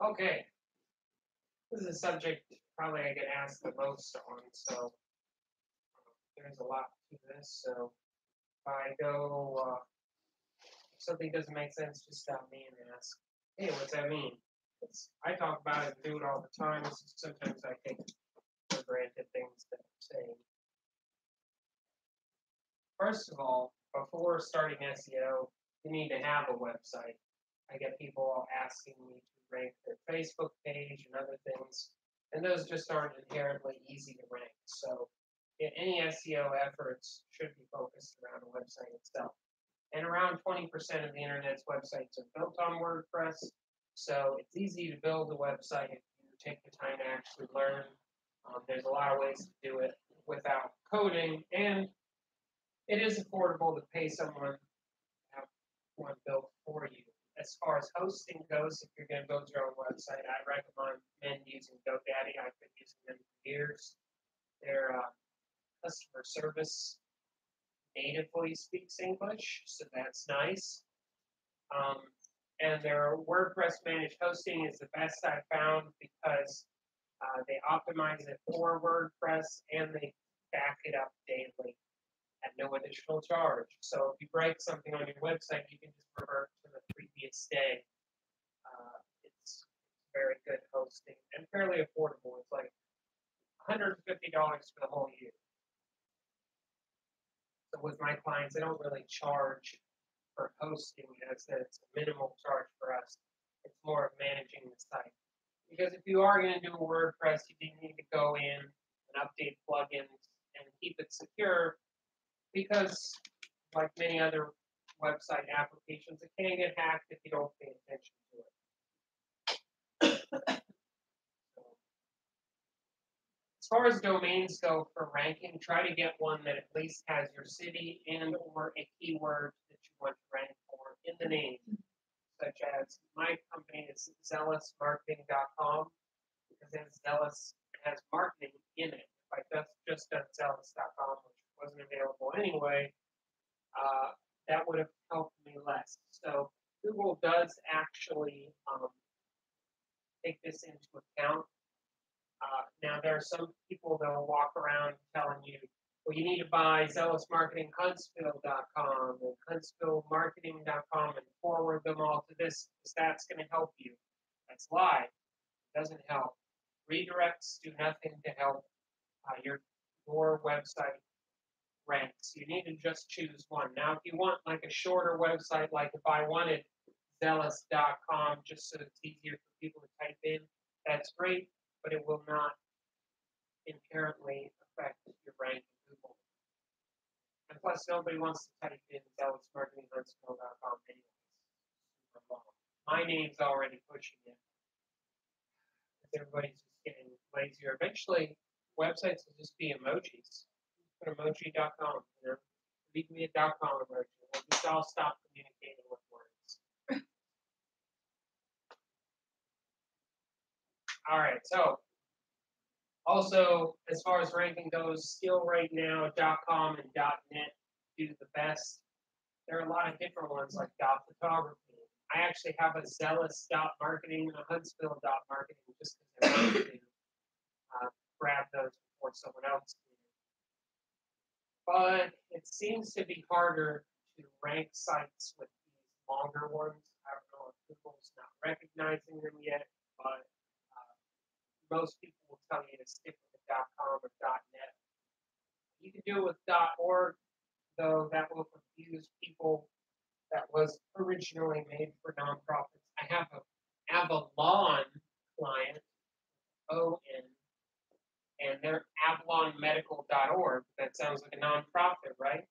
Okay, this is a subject probably I get asked the most on, so there's a lot to this. So if I go, if something doesn't make sense, just stop me and ask, hey, what's that mean? I talk about it and do it all the time. So sometimes I take for granted things that I'm saying. First of all, before starting SEO, you need to have a website. I get people asking me to rank their Facebook page and other things, and those just aren't inherently easy to rank. So any SEO efforts should be focused around a website itself. And around 20% of the internet's websites are built on WordPress, so it's easy to build a website if you take the time to actually learn. There's a lot of ways to do it without coding, and it is affordable to pay someone to have one built for you. As far as hosting goes, if you're going to build your own website, I recommend using GoDaddy. I've been using them for years. Their customer service natively speaks English, so that's nice. And their WordPress managed hosting is the best I've found because they optimize it for WordPress and they back it up daily at no additional charge. So if you break something on your website, you can just revert to the previous day. It's very good hosting and fairly affordable. It's like $150 for the whole year. So with my clients, I don't really charge for hosting, as it's a minimal charge for us. It's more of managing the site. Because if you are going to do a WordPress, you do need to go in and update plugins and keep it secure, because like many other website applications, it can get hacked if you don't pay attention to it. As far as domains go for ranking, try to get one that at least has your city and or a keyword that you want to rank for in the name, such as my company is zealousmarketing.com, because then Zealous has marketing in it. If I just done zealous.com, which wasn't available anyway, that would have helped me less. So Google does actually take this into account. Now, there are some people that will walk around telling you, well, you need to buy zealousmarketinghuntsville.com and huntsvillemarketing.com and forward them all to this, because that's going to help you. That's a lie. It doesn't help. Redirects do nothing to help your website ranks. You need to just choose one. Now, if you want like a shorter website, like if I wanted zealous.com, just so it's easier for people to type in, that's great, but it will not inherently affect your rank in Google. And plus, nobody wants to type in zealousmarketinghuntsville.com anyways. Super long. My name's already pushing it, because everybody's just getting lazier. Eventually, websites will just be emojis. Put emoji.com, leave me a .com emoji. We'll just all stop communicating with words. All right, so also, as far as ranking goes, still right now, .com and .net do the best. There are a lot of different ones like .photography. I actually have a zealous.marketing and a huntsville.marketing just because I wanted to grab those before someone else did. But it seems to be harder to rank sites with these longer ones. I don't know if Google's not recognizing them yet, but most people will tell you to stick with the .com or .net. You can do it with .org, though that will confuse people. That was originally made for nonprofits. I have a Avalon client, O-N, and they're avalonmedical.org. That sounds like a nonprofit, right?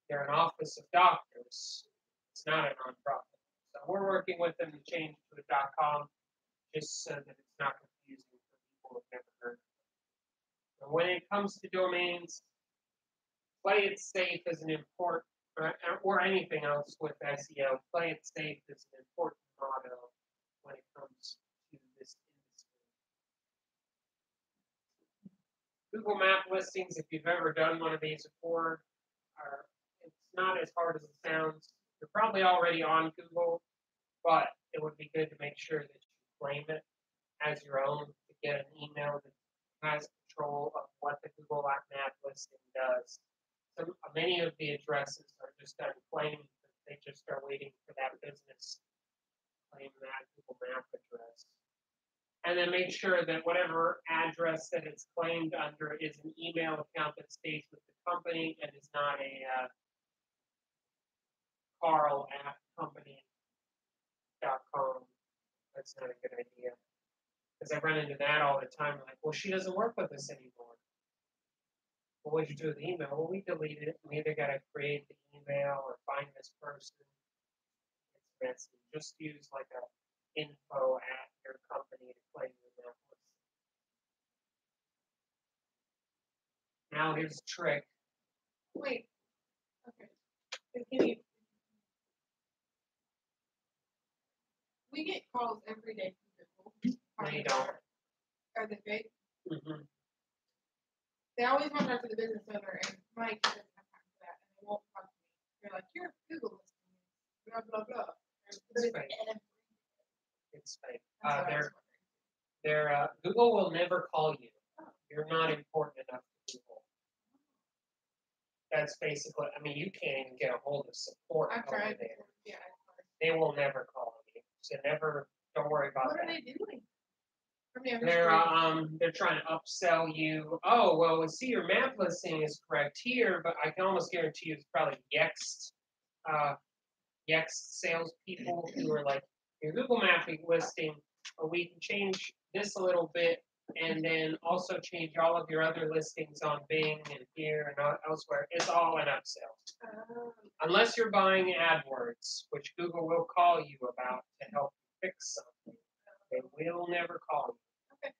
They're an office of doctors. It's not a nonprofit. So we're working with them to change to a .com, just so that it's not confusing for people who've never heard of it. And when it comes to domains, play it safe is an important, or anything else with SEO, play it safe is an important motto when it comes to this industry. Google Map listings, if you've ever done one of these before, it's not as hard as it sounds. You're probably already on Google, but it would be good to make sure that you claim it as your own to get an email that has control of what the Google Map listing does. So many of the addresses are just unclaimed. They just are waiting for that business to claim that Google Map address. And then make sure that whatever address that it's claimed under is an email account that stays with the company and is not a carl@company.com. That's not a good idea. Because I run into that all the time. Like, well, she doesn't work with us anymore. Well, what'd you do with the email? Well, we deleted it. We either got to create the email or find this person. It's messy. Just use like a info at your company to claim your map list. Now here's a trick. Wait. Okay. Can you, we get calls every day from Google. No, you don't. Are they fake? Mm-hmm. They always want to talk to the business owner, and Mike doesn't have time for that, and they won't talk to me. They're like, your Google listing is blah, blah, blah. It's fake. It's fake. That's what I was wondering. Google will never call you. You're not important enough to Google. That's basically, I mean, you can't even get a hold of support I've over tried. there. Yeah. They will never call you. So never, don't worry about What that. are they doing? I mean, They're trying to upsell you. Oh, well, we see your map listing is correct here, but I can almost guarantee you it's probably Yext salespeople who are like, your Google mapping listing, or we can change this a little bit, and then also change all of your other listings on Bing and here and elsewhere. It's all an upsell. Unless you're buying AdWords, which Google will call you about to help you fix something. They will never call you. Okay.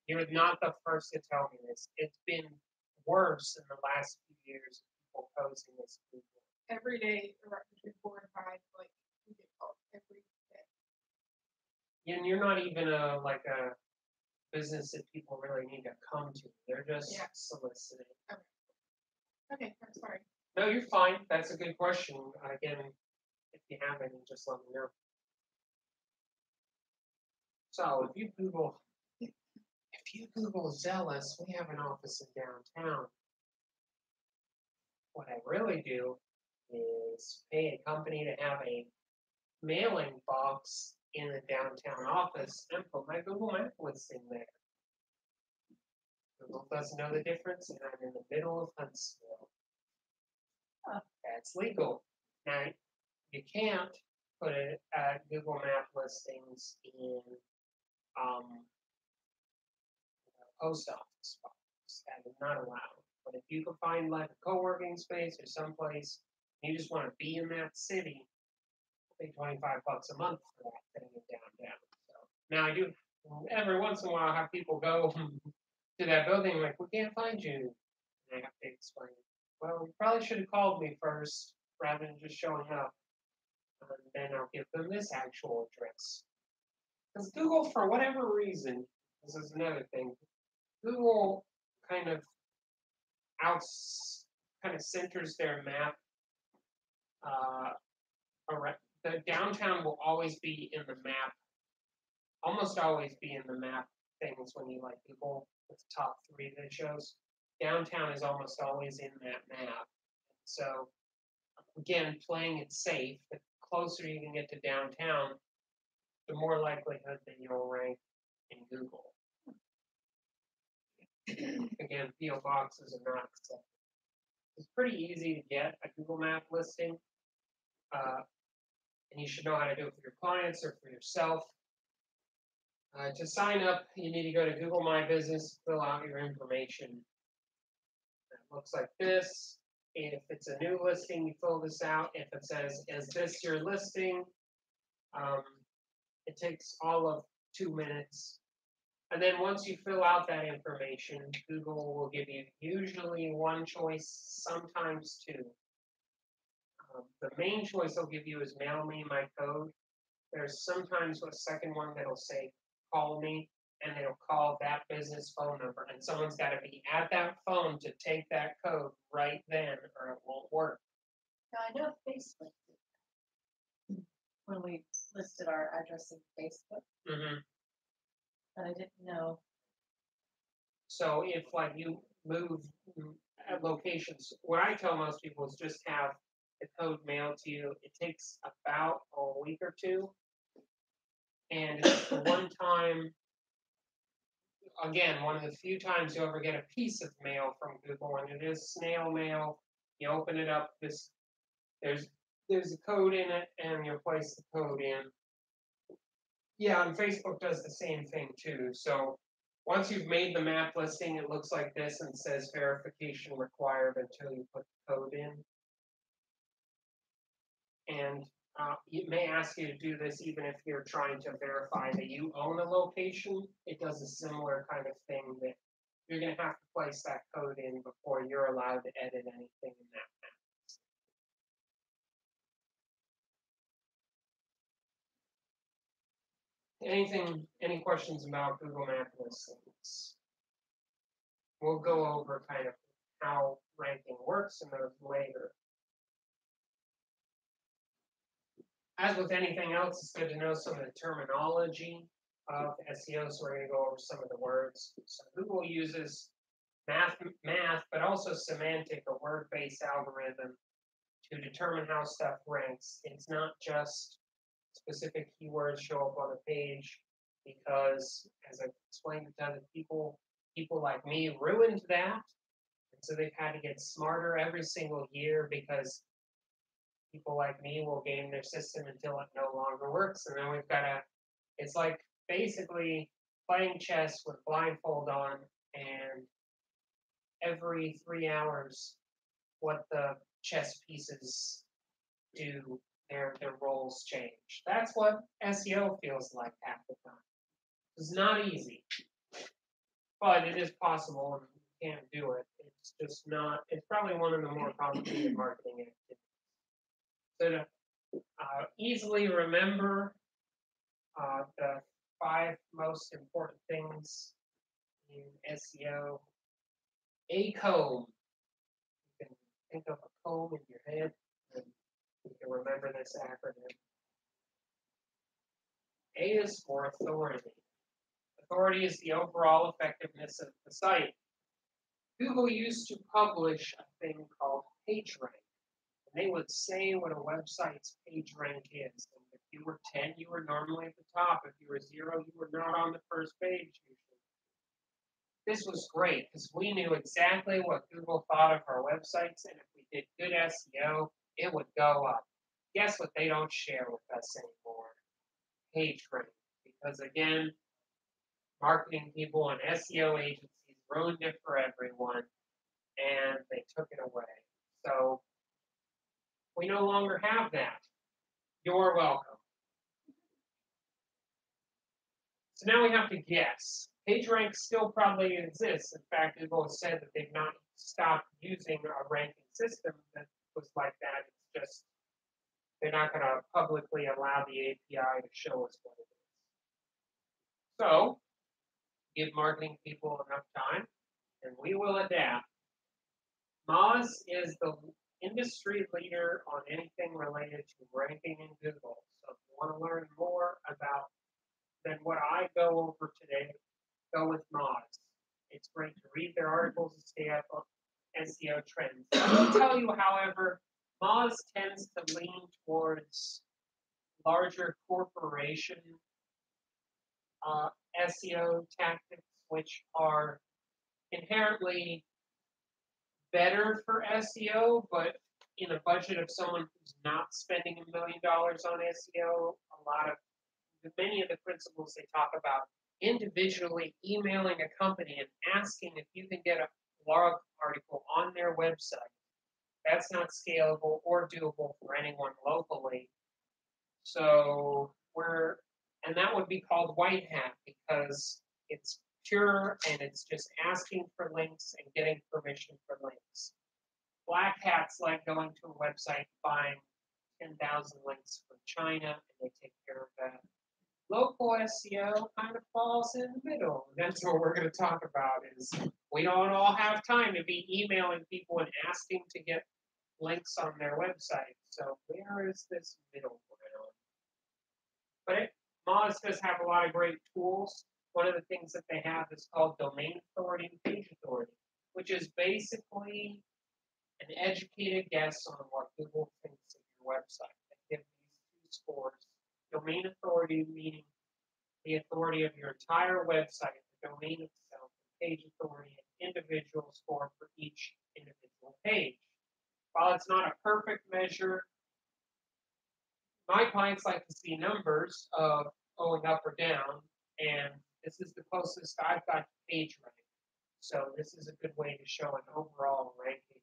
You're not the first to tell me this. It's been worse in the last few years of people posing this to Google. Every day, around between 4 and 5, like, we get calls every day. And you're not even a business that people really need to come to. They're just soliciting. Okay, I'm sorry. No, you're fine. That's a good question. Again, if you have any, just let me know. So if you Google Zealous, we have an office in downtown. What I really do is pay a company to have a mailing box in the downtown office and put my Google Map listing there. Google doesn't know the difference, and I'm in the middle of Huntsville. That's legal. Now, you can't put Google Map listings in post office box. That is not allowed. But if you can find like a co-working space or someplace, you just want to be in that city, pay $25 a month for that thing in downtown. So now I do every once in a while have people go to that building like, we can't find you. And I have to explain, well, you probably should have called me first rather than just showing up. And then I'll give them this actual address. Because Google, for whatever reason, this is another thing, Google kind of centers their map around. The downtown will always be in the map, almost always be in the map things when you like Google with the top 3 that it shows. Downtown is almost always in that map. So again, playing it safe, the closer you can get to downtown, the more likelihood that you'll rank in Google. Again, PO boxes are not accepted. It's pretty easy to get a Google Map listing, and you should know how to do it for your clients or for yourself. To sign up, you need to go to Google My Business, fill out your information. It looks like this. If it's a new listing, you fill this out. If it says, is this your listing? It takes all of 2 minutes. And then once you fill out that information, Google will give you usually 1 choice, sometimes 2. The main choice they'll give you is mail me my code. There's sometimes a second one that'll say call me, and it'll call that business phone number. And someone's got to be at that phone to take that code right then, or it won't work. Now I know Facebook did that. When we listed our address in Facebook, but I didn't know. So if like you move locations, what I tell most people is just have the code mailed to you. It takes about a week or two. And it's the one time, again, one of the few times you ever get a piece of mail from Google, and it is snail mail. You open it up, there's a code in it, and you place the code in. Yeah, and Facebook does the same thing too. So once you've made the map listing, it looks like this and says verification required until you put the code in. And it may ask you to do this even if you're trying to verify that you own a location. It does a similar kind of thing that you're going to have to place that code in before you're allowed to edit anything in that map. Any questions about Google Map listings? We'll go over kind of how ranking works in those later. As with anything else, it's good to know some of the terminology of SEO, so we're going to go over some of the words. So Google uses math, but also semantic, a word-based algorithm to determine how stuff ranks. It's not just specific keywords show up on a page, because, as I've explained to other people like me ruined that. And so they've had to get smarter every single year, because people like me will game their system until it no longer works. And then we've got it's like basically playing chess with blindfold on, and every 3 hours, what the chess pieces do, their roles change. That's what SEO feels like half the time. It's not easy, but it is possible, and you can't do it. It's just not, it's probably one of the more complicated marketing activities. So to easily remember the 5 most important things in SEO. A comb. You can think of a comb in your head, and you can remember this acronym. A is for authority. Authority is the overall effectiveness of the site. Google used to publish a thing called PageRank. And they would say what a website's PageRank is. And if you were 10, you were normally at the top. If you were 0, you were not on the first page usually. This was great because we knew exactly what Google thought of our websites, and if we did good SEO, it would go up. Guess what they don't share with us anymore? PageRank. Because again, marketing people and SEO agencies ruined it for everyone, and they took it away. So we no longer have that. You're welcome. So now we have to guess. PageRank still probably exists. In fact, Google has said that they've not stopped using a ranking system that was like that. It's just they're not going to publicly allow the API to show us what it is. So give marketing people enough time, and we will adapt. Moz is the industry leader on anything related to ranking in Google. So if you want to learn more about than what I go over today, go with Moz. It's great to read their articles and stay up on SEO trends. I will tell you, however, Moz tends to lean towards larger corporation SEO tactics, which are inherently better for SEO, but in a budget of someone who's not spending $1 million on SEO, many of the principles they talk about, individually emailing a company and asking if you can get a blog article on their website. That's not scalable or doable for anyone locally. So and that would be called white hat, because it's pure and it's just asking for links and getting permission for links. Black hat's like going to a website, buying 10,000 links from China, and they take care of that. Local SEO kind of falls in the middle. And that's what we're going to talk about is we don't all have time to be emailing people and asking to get links on their website. So where is this middle ground? Moz does have a lot of great tools. One of the things that they have is called domain authority and page authority, which is basically an educated guess on what Google thinks of your website. They give these two scores. Domain authority meaning the authority of your entire website, the domain itself, page authority, an individual score for each individual page. While it's not a perfect measure, my clients like to see numbers of going up or down, and this is the closest I've got to page rank. So this is a good way to show an overall ranking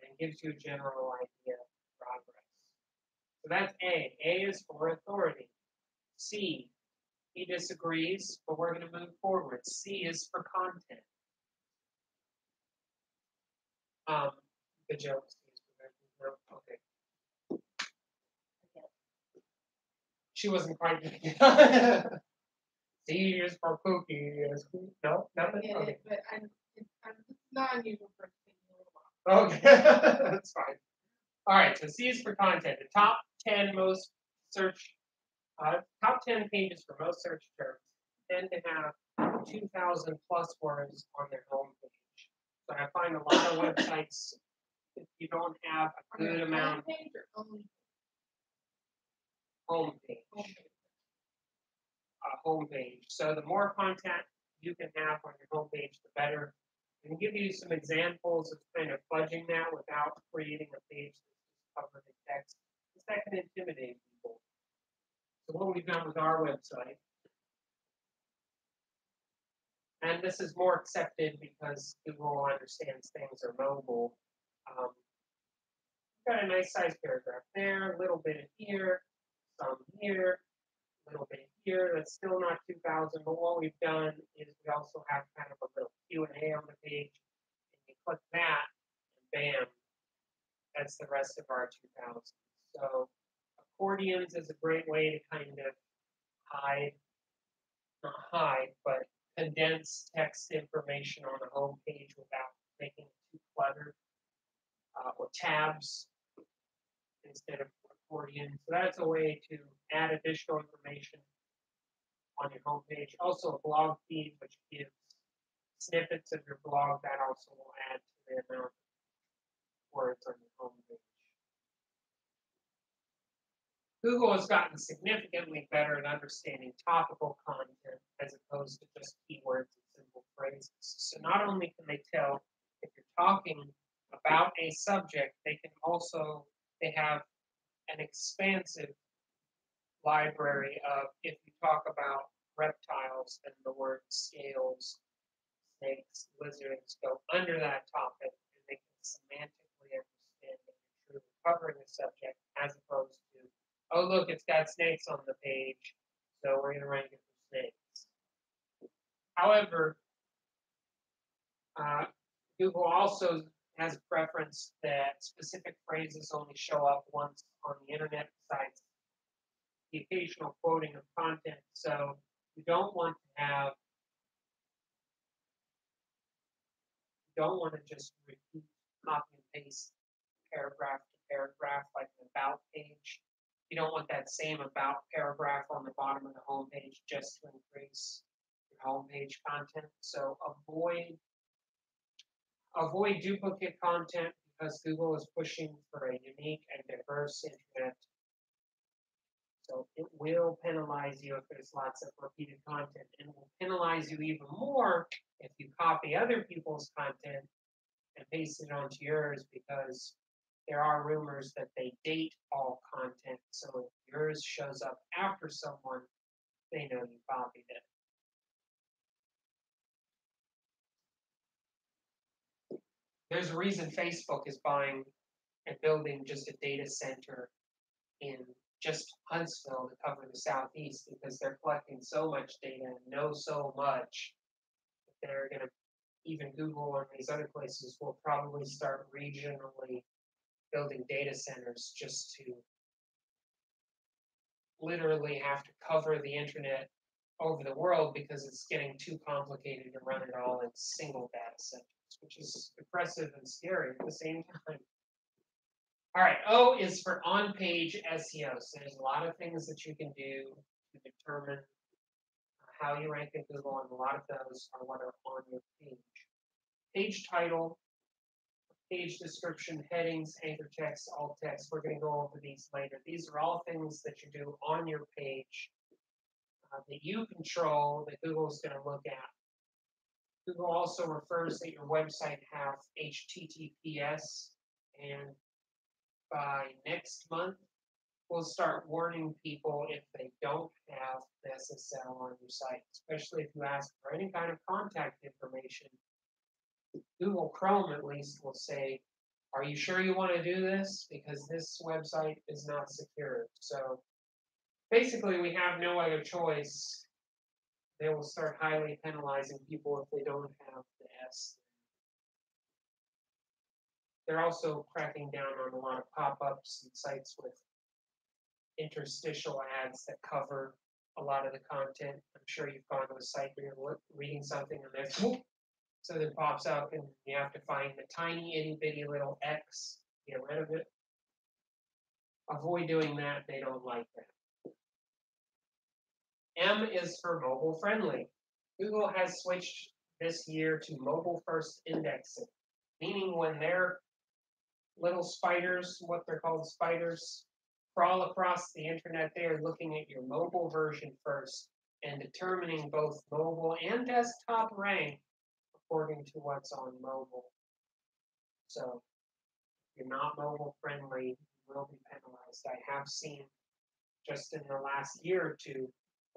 and gives you a general idea of progress. So that's A. A is for authority. C, he disagrees, but we're going to move forward. C is for content. The joke. Okay. She wasn't quite getting it. C is for cookie. No, nothing. Okay. But it's not unusual for it to take me a little while. Okay, that's fine. All right, so C is for content. The top 10 most search, top 10 pages for most search terms tend to have 2,000 plus words on their homepage. So I find a lot of websites, if you don't have a good amount. Homepage or only Homepage. Homepage. So the more content you can have on your homepage, the better. I can give you some examples of kind of fudging that without creating a page that's covered in text, because that can intimidate people. So what we've done with our website, and this is more accepted because Google understands things are mobile. Got a nice size paragraph there, a little bit here, some here, a little bit here. That's still not 2,000, but what we've done is we also have kind of a little Q&A on the page. And you click that, and bam, that's the rest of our 2,000. So accordions is a great way to kind of not hide, but condense text information on a home page without making it too cluttered. Or tabs instead of accordion. So that's a way to add additional information on your homepage. Also a blog feed, which gives snippets of your blog. That also will add to the amount of words on your homepage. Google has gotten significantly better at understanding topical content as opposed to just keywords and simple phrases. So not only can they tell if you're talking about a subject, they have an expansive library of, if you talk about reptiles, then the word scales, snakes, lizards go under that topic, and they can semantically understand that you're truly covering the subject, as opposed to, oh look, it's got snakes on the page, so we're going to rank it for snakes. However, Google also has a preference that specific phrases only show up once on the internet besides the occasional quoting of content. So you don't want to just repeat, copy and paste paragraph to paragraph like an about page. You don't want that same about paragraph on the bottom of the home page just to increase your home page content. So avoid duplicate content, because Google is pushing for a unique and diverse internet. So it will penalize you if there's lots of repeated content, and it will penalize you even more if you copy other people's content and paste it onto yours, because there are rumors that they date all content. So if yours shows up after someone, they know you copied it. There's a reason Facebook is buying and building just a data center in just Huntsville to cover the Southeast, because they're collecting so much data and know so much that they're going to, even Google and these other places will probably start regionally building data centers just to literally have to cover the internet over the world, because it's getting too complicated to run it all in single data centers, which is impressive and scary at the same time. All right, O is for on-page SEO. So there's a lot of things that you can do to determine how you rank in Google, and a lot of those are what are on your page. Page title, page description, headings, anchor text, alt text. We're going to go over these later. These are all things that you do on your page that you control, that Google is going to look at. Google also refers that your website have HTTPS, and by next month, we'll start warning people if they don't have an SSL on your site, especially if you ask for any kind of contact information. Google Chrome, at least, will say, are you sure you want to do this? Because this website is not secure. So basically, we have no other choice. They will start highly penalizing people if they don't have the S. They're also cracking down on a lot of pop-ups and sites with interstitial ads that cover a lot of the content. I'm sure you've gone to a site where you're reading something and there's whoop, so that pops up and you have to find the tiny itty bitty little X, get rid of it. Avoid doing that, they don't like that. M is for mobile friendly. Google has switched this year to mobile first indexing, meaning when their little spiders, what they're called spiders, crawl across the internet, they are looking at your mobile version first and determining both mobile and desktop rank according to what's on mobile. So if you're not mobile friendly, you will be penalized. I have seen just in the last year or two,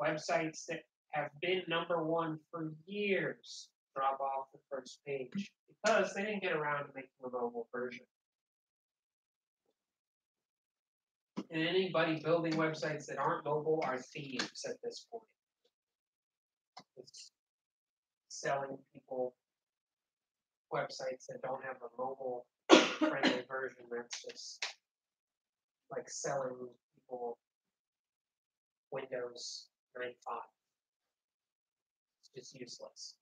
websites that have been #1 for years drop off the first page because they didn't get around to making a mobile version. And anybody building websites that aren't mobile are thieves at this point. It's selling people websites that don't have a mobile friendly version. That's just like selling people Windows 95. It's just useless.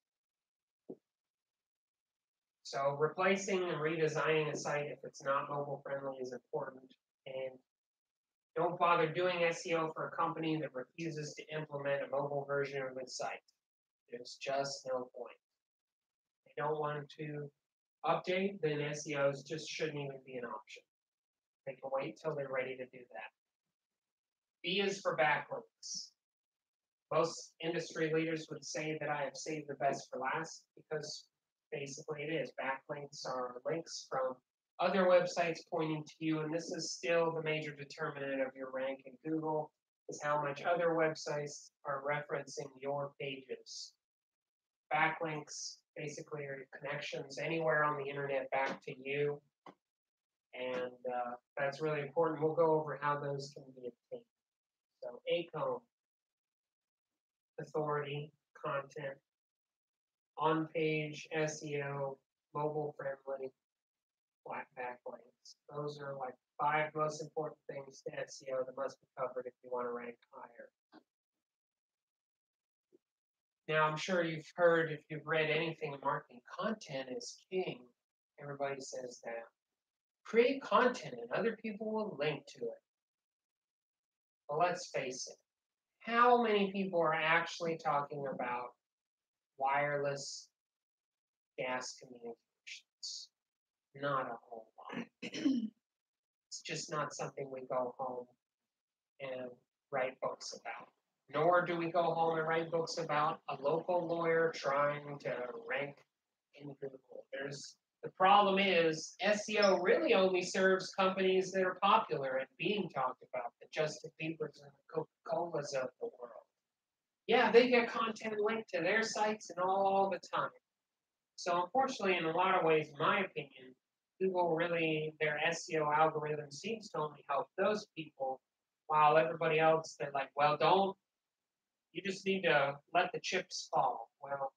So replacing and redesigning a site if it's not mobile friendly is important. And don't bother doing SEO for a company that refuses to implement a mobile version of its site. There's just no point. They don't want to update, then SEOs just shouldn't even be an option. They can wait till they're ready to do that. B is for backlinks. Most industry leaders would say that I have saved the best for last because basically it is. Backlinks are links from other websites pointing to you, and this is still the major determinant of your rank in Google, is how much other websites are referencing your pages. Backlinks basically are connections anywhere on the internet back to you, and that's really important. We'll go over how those can be obtained. So ACOM, authority, content, on-page SEO, mobile friendly, backlinks. Those are like 5 most important things to SEO that must be covered if you want to rank higher. Now, I'm sure you've heard, if you've read anything in marketing, content is king. Everybody says that. Create content and other people will link to it. But let's face it, how many people are actually talking about wireless gas communications? Not a whole lot. It's just not something we go home and write books about. Nor do we go home and write books about a local lawyer trying to rank in Google. The problem is SEO really only serves companies that are popular and being talked about, the Justin Biebers and the Coca-Colas of the world. Yeah, they get content linked to their sites and all the time. So unfortunately, in a lot of ways, in my opinion, Google really, their SEO algorithm seems to only help those people, while everybody else, they're like, well, you just need to let the chips fall. Well,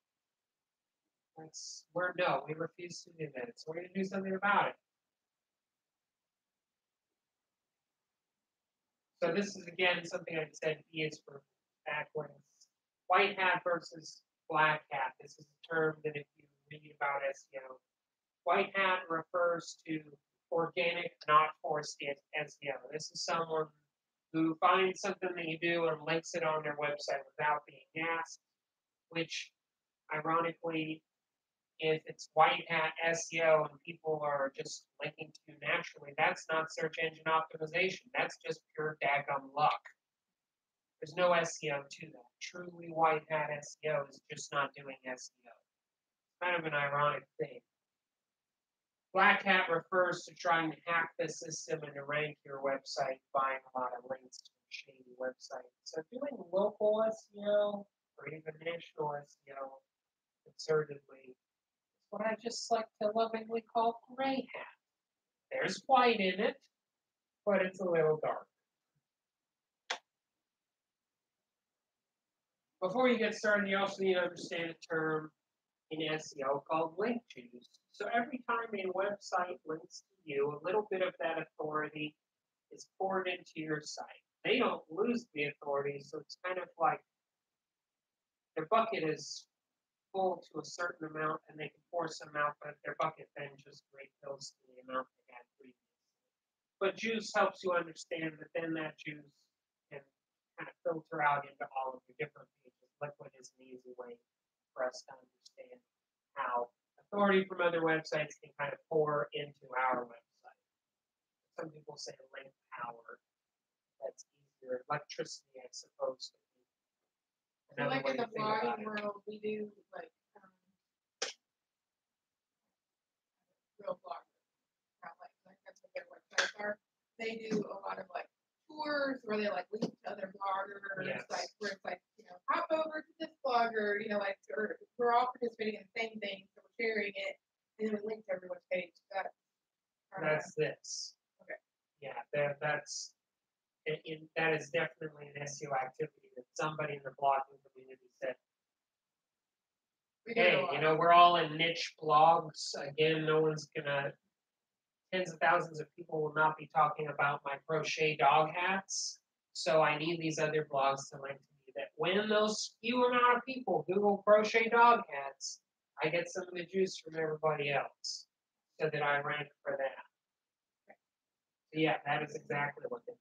we refuse to do that. So we're going to do something about it. So this is, again, something I said, E is for backlinks. White hat versus black hat. This is a term that if you read about SEO, white hat refers to organic, not forced SEO. This is someone who finds something that you do and links it on their website without being asked, which ironically, if it's white hat SEO and people are just linking to you naturally, that's not search engine optimization. That's just pure daggum luck. There's no SEO to that. Truly white hat SEO is just not doing SEO. It's kind of an ironic thing. Black hat refers to trying to hack the system and to rank your website, buying a lot of links to a shady website. So doing local SEO or even national SEO concertedly is what I just like to lovingly call gray hat. There's white in it, but it's a little dark. Before you get started, you also need to understand a term in SEO called link juice. So every time a website links to you, a little bit of that authority is poured into your site. They don't lose the authority, so it's kind of like their bucket is full to a certain amount and they can pour some out, but their bucket then just refills to the amount they had previously. But juice helps you understand that then that juice can kind of filter out into all of your different pages. Liquid is an easy way for us to understand how authority from other websites can kind of pour into our website. Some people say link power. That's easier. Electricity, I suppose. So like in the blogging world, we do like real bloggers, not like that's what their websites are. They do a lot of like tours where they like link to other bloggers, Yes. like where it's like, you know, hop over to this blogger, you know, like or we're all participating in the same thing, so we're sharing it, and then we link to everyone's page. That's this. Okay. Yeah, that is definitely an SEO activity that somebody in the blogging community said, we do hey, a lot. you know, we're all in niche blogs. Again, no one's gonna, tens of thousands of people will not be talking about my crochet dog hats. So I need these other blogs to link to me that when those few amount of people Google crochet dog hats, I get some of the juice from everybody else so that I rank for that. So yeah, that is exactly what they do.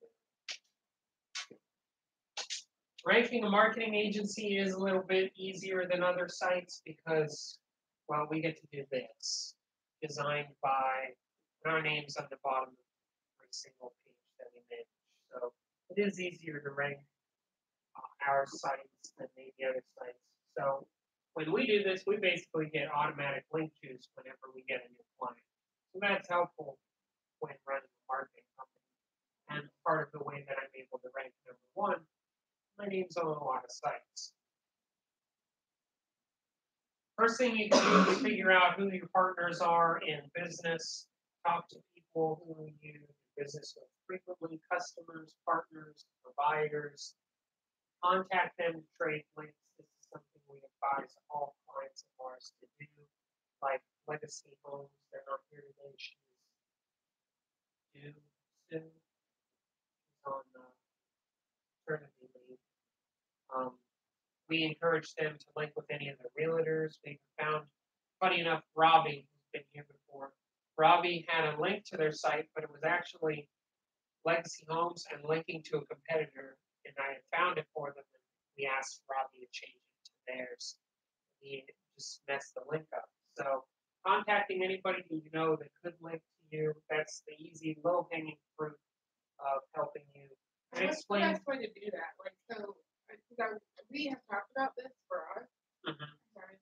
Ranking a marketing agency is a little bit easier than other sites because, well, we get to do this. Designed by, and our name's on the bottom of every single page that we manage. So it is easier to rank our sites than maybe other sites. So when we do this, we basically get automatic link juice whenever we get a new client. So that's helpful when running a marketing company. And part of the way that I'm able to rank number one, my name's on a lot of sites. First thing you can do is figure out who your partners are in business. Talk to people who you do business with frequently, customers, partners, providers. Contact them to trade links. This is something we advise all clients of ours to do. Like Legacy Homes, they're not here today. She's due soon. She's on maternity leave. We encourage them to link with any of the realtors. We found, funny enough, Robbie, who's been here before, Robbie had a link to their site, but it was actually Legacy Homes and linking to a competitor, and I had found it for them, and we asked Robbie to change it to theirs. He just messed the link up. So contacting anybody who you know that could link to you, that's the easy, low-hanging fruit of helping you. And What's the best way to do that? Like, so, we have talked about this for us. Sorry.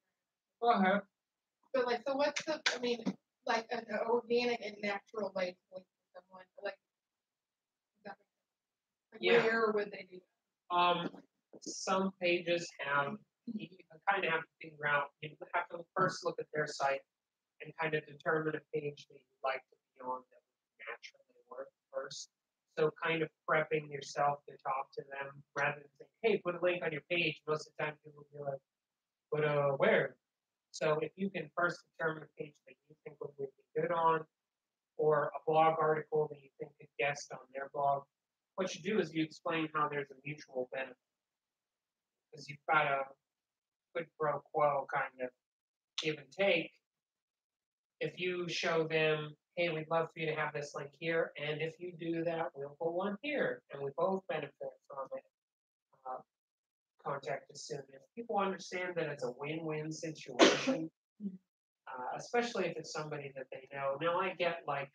Go ahead. But like, so what's the, I mean, like an organic and natural way to link to someone? Like, Yeah. where would they do that? Some pages have, you kind of have to figure out, you have to first look at their site and kind of determine a page that you'd like to be on that would naturally work first. So kind of prepping yourself to talk to them rather than saying, hey, put a link on your page. Most of the time people will be like, but where? So if you can first determine a page that you think would be good on, or a blog article that you think could guest on their blog, what you do is you explain how there's a mutual benefit. Because you've got a quid pro quo kind of give and take. If you show them, hey, we'd love for you to have this link here, and if you do that, we'll put one here, and we both benefit from it. Contact us soon. If people understand that it's a win-win situation, especially if it's somebody that they know. Now I get like,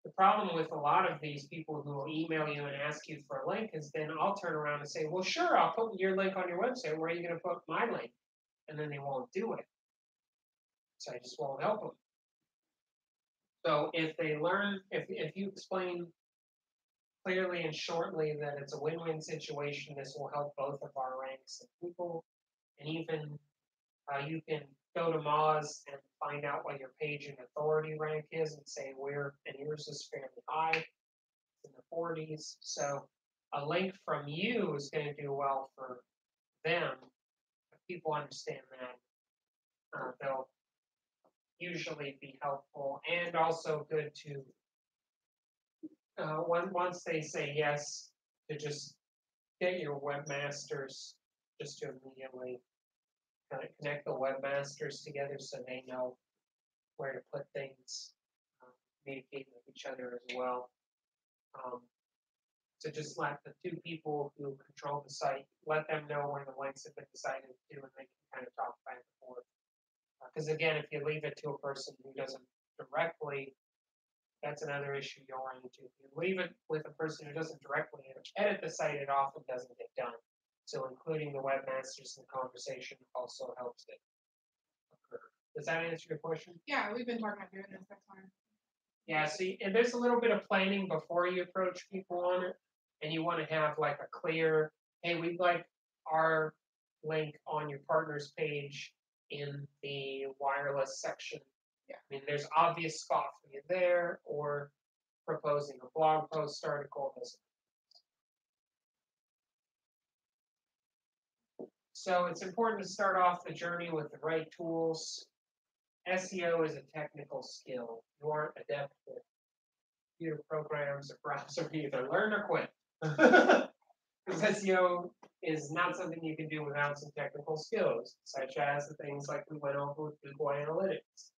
the problem with a lot of these people who will email you and ask you for a link is then I'll turn around and say, well, sure, I'll put your link on your website. Where are you going to put my link? And then they won't do it. So I just won't help them. So if they learn, if you explain clearly and shortly that it's a win-win situation, this will help both of our ranks and people. And even you can go to Moz and find out what your page and authority rank is and say and yours is fairly high, it's in the 40s. So a link from you is going to do well for them. If people understand that, they'll usually be helpful and also good to, once they say yes, to just get your webmasters just to immediately kind of connect the webmasters together so they know where to put things, communicate with each other as well. So just let the two people who control the site, let them know where the links have been decided to, and they can kind of talk back and forth. Because again, if you leave it to a person who doesn't directly, that's another issue you'll run into. If you leave it with a person who doesn't directly edit the site, it often doesn't get done. So including the webmasters in the conversation also helps it occur. Does that answer your question? Yeah, we've been talking about doing this next time. Yeah, see, and there's a little bit of planning before you approach people on it, and you want to have like a clear, hey, we'd like our link on your partner's page in the wireless section. Yeah. I mean, there's obvious spot for you there, or proposing a blog post article. So it's important to start off the journey with the right tools. SEO is a technical skill. You aren't adept with computer programs or browser, either learn or quit. Because SEO is not something you can do without some technical skills, such as the things like we went over with Google Analytics.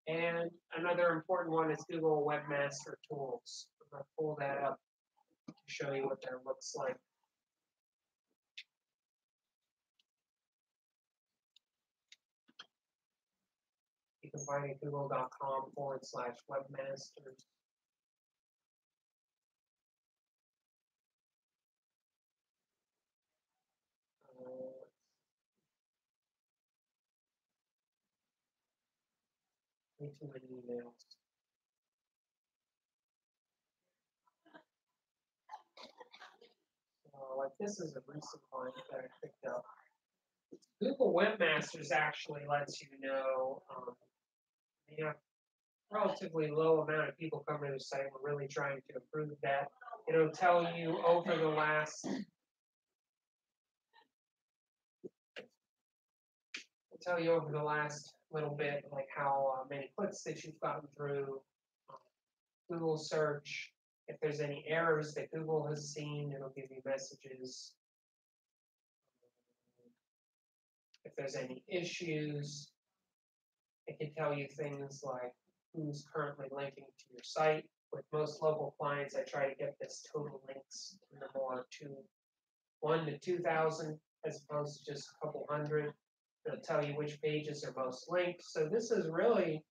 And another important one is Google Webmaster Tools. I'm going to pull that up to show you what that looks like. You can find it at google.com/webmasters. Way too many emails. Like this is a recent one that I picked up. Google Webmasters actually lets you know they have relatively low amount of people coming to the site. We're really trying to improve that. It'll tell you over the last little bit, like how many clicks that you've gotten through. Google search. If there's any errors that Google has seen, it'll give you messages. If there's any issues, it can tell you things like who's currently linking to your site. With most local clients, I try to get this total links in the more 1 to 2,000 as opposed to just a couple hundred. It'll tell you which pages are most linked. So this is really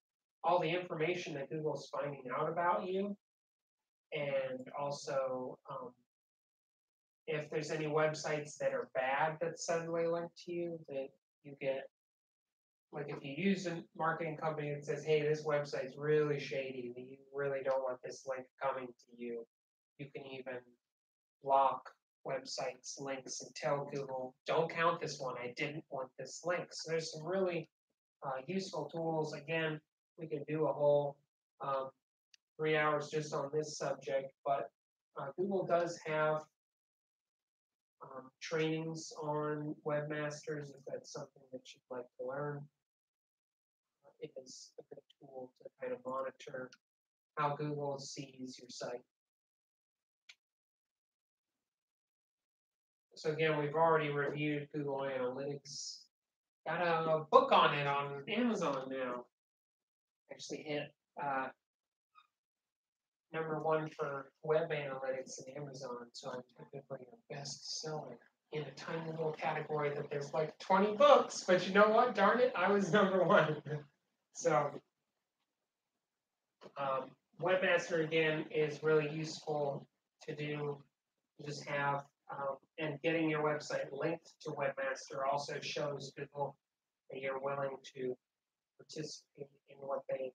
all the information that Google's finding out about you. And also, if there's any websites that are bad that suddenly link to you, that you get, like if you use a marketing company that says, hey, this website's really shady, you really don't want this link coming to you, you can even block websites links and tell Google, don't count this one, I didn't want this link. So there's some really useful tools. Again, we can do a whole 3 hours just on this subject, but Google does have trainings on webmasters if that's something that you'd like to learn. It is a good tool to kind of monitor how Google sees your site. So again, we've already reviewed Google Analytics. Got a book on it on Amazon now. Actually hit #1 for web analytics in Amazon, so I'm typically a bestseller in a tiny little category that there's like 20 books, but you know what? Darn it, I was #1. So, Webmaster again is really useful to do. Just have and getting your website linked to Webmaster also shows Google that you're willing to participate in what they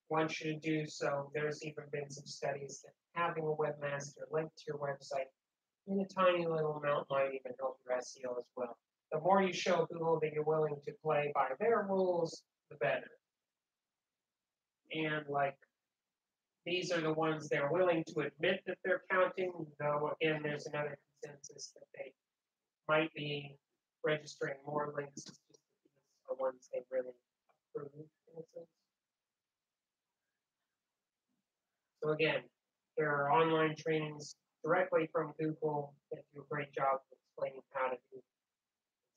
want you to do. So there's even been some studies that having a webmaster linked to your website in a tiny little amount might even help your SEO as well. The more you show Google that you're willing to play by their rules, the better. And like, these are the ones they're willing to admit that they're counting, though again, there's another consensus that they might be registering more links just because these are ones they really approve in a sense. So again, there are online trainings directly from Google that do a great job of explaining how to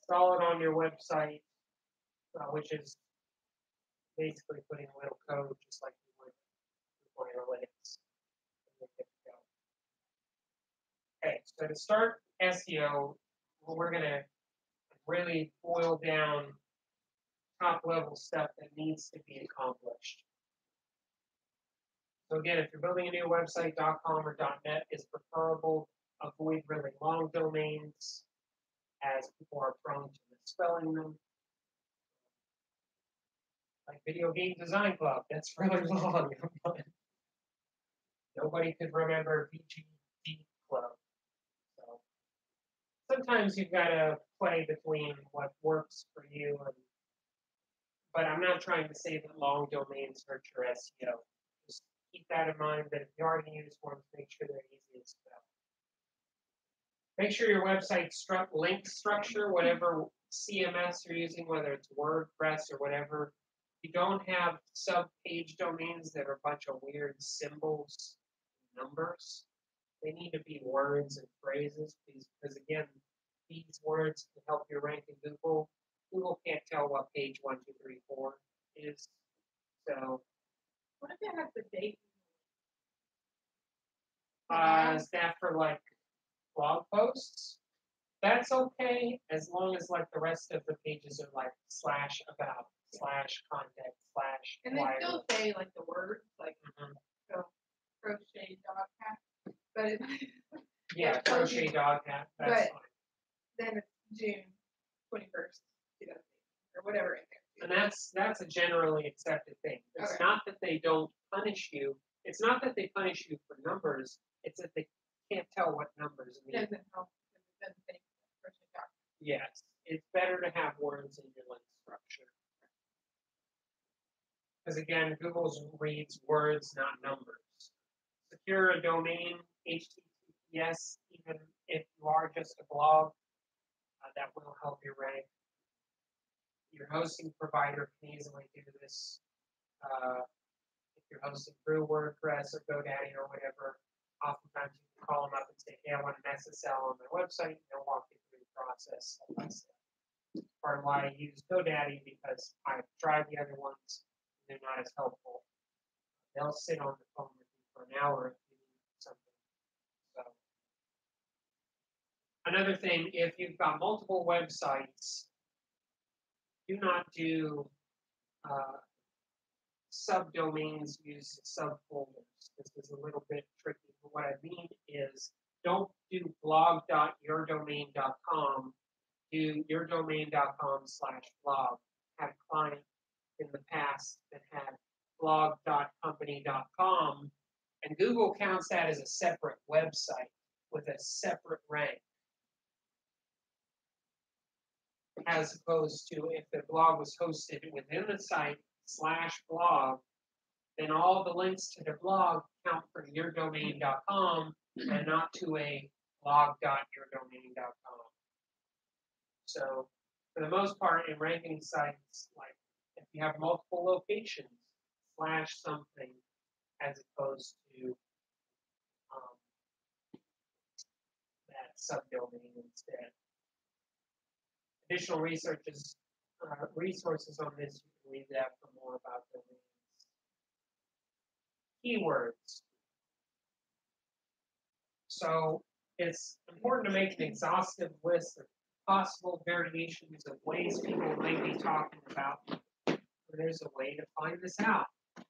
install it on your website, which is basically putting a little code just like you would Google Analytics. Okay, so to start SEO, we're going to really boil down top level stuff that needs to be accomplished. So again, if you're building a new website, .com or .net is preferable. Avoid really long domains, as people are prone to misspelling them. Like Video Game Design Club, that's really long. Nobody could remember VGD Club. So sometimes you've got to play between what works for you, but I'm not trying to say that long domains hurt your SEO. Just keep that in mind, that if you already use ones, make sure they're easy to spell. Make sure your website link structure, whatever CMS you're using, whether it's WordPress or whatever, you don't have sub-page domains that are a bunch of weird symbols, numbers. They need to be words and phrases, because again, these words can help you rank in Google. Google can't tell what page 1, 2, 3, 4 is. So, What if they have the date? Is that for like blog posts? That's okay, as long as like the rest of the pages are like /about, /contact, And they /wire. still say like the words, like so, crochet dog hat, but it, Yeah, crochet dog hat, that's but- fine. then it's June 21st, 2008, or whatever in there. And that's a generally accepted thing. It's Okay. not that they don't punish you. It's not that they punish you for numbers. It's that they can't tell what numbers It mean. doesn't help because it doesn't say crochet dog. Yes, it's better to have words in your link structure. Because again, Google reads words, not numbers. Secure a domain, HTTPS, even if you are just a blog, that will help you rank. Your hosting provider can easily do this. If you're hosting through WordPress or GoDaddy or whatever, oftentimes you can call them up and say, hey, I want an SSL on my website, and they'll walk you through the process. Part of why I use GoDaddy, because I've tried the other ones, and they're not as helpful. They'll sit on the phone with you for an hour if you need something. So, another thing, if you've got multiple websites, do not do subdomains used subfolders. This is a little bit tricky, but what I mean is don't do blog.yourdomain.com, do yourdomain.com/blog. Had a client in the past that had blog.company.com, and Google counts that as a separate website with a separate rank. As opposed to if the blog was hosted within the site /blog, then all the links to the blog count for yourdomain.com and not to a blog.yourdomain.com. So for the most part, in ranking sites, like if you have multiple locations, /something as opposed to that subdomain instead. Additional research is resources on this, you can read that for more about domains. Keywords. So it's important to make an exhaustive list of possible variations of ways people may be talking about. There's a way to find this out. I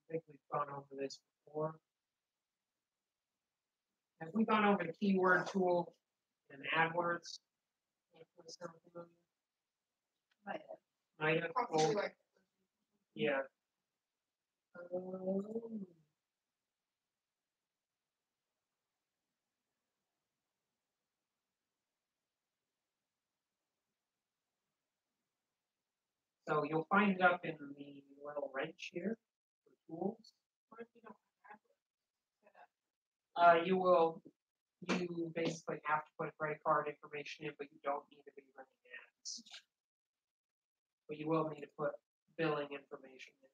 think we've gone over this before. Have we gone over the keyword tool and AdWords? Might have. Possibly like, Yeah. So you'll find it up in the little wrench here for tools. what if you don't have AdWords set up? You basically have to put credit card information in, but you don't need to be running ads. But you will need to put billing information in.